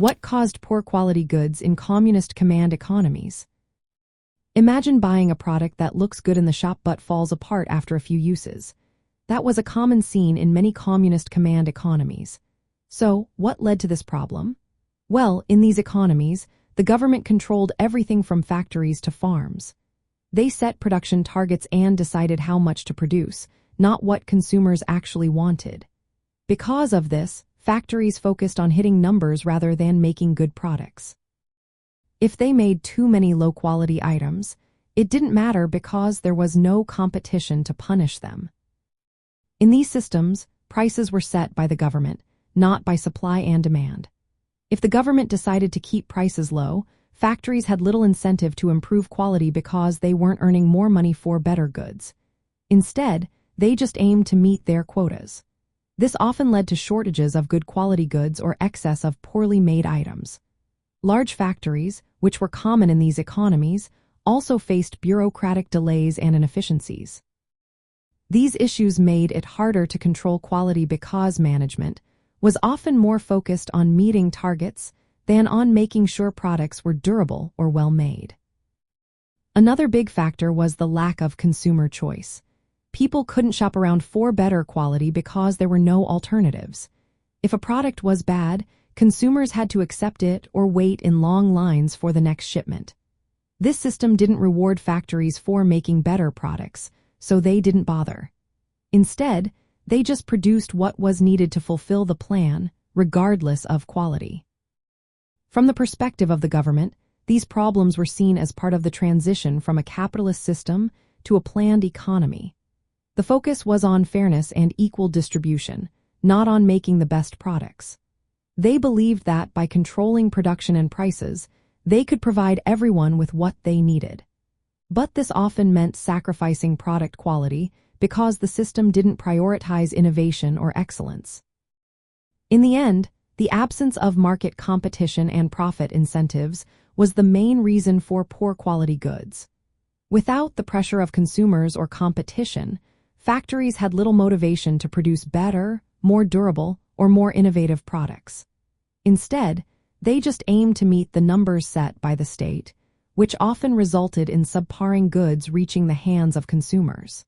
What caused poor quality goods in communist command economies? Imagine buying a product that looks good in the shop but falls apart after a few uses. That was a common scene in many communist command economies. So, what led to this problem? Well, in these economies, the government controlled everything from factories to farms. They set production targets and decided how much to produce, not what consumers actually wanted. Because of this, factories focused on hitting numbers rather than making good products. If they made too many low-quality items, it didn't matter because there was no competition to punish them. In these systems, prices were set by the government, not by supply and demand. If the government decided to keep prices low, factories had little incentive to improve quality because they weren't earning more money for better goods. Instead, they just aimed to meet their quotas. This often led to shortages of good quality goods or excess of poorly made items. Large factories, which were common in these economies, also faced bureaucratic delays and inefficiencies. These issues made it harder to control quality because management was often more focused on meeting targets than on making sure products were durable or well made. Another big factor was the lack of consumer choice. People couldn't shop around for better quality because there were no alternatives. If a product was bad, consumers had to accept it or wait in long lines for the next shipment. This system didn't reward factories for making better products, so they didn't bother. Instead, they just produced what was needed to fulfill the plan, regardless of quality. From the perspective of the government, these problems were seen as part of the transition from a capitalist system to a planned economy. The focus was on fairness and equal distribution, not on making the best products. They believed that by controlling production and prices, they could provide everyone with what they needed. But this often meant sacrificing product quality because the system didn't prioritize innovation or excellence. In the end, the absence of market competition and profit incentives was the main reason for poor quality goods. Without the pressure of consumers or competition, factories had little motivation to produce better, more durable, or more innovative products. Instead, they just aimed to meet the numbers set by the state, which often resulted in subparing goods reaching the hands of consumers.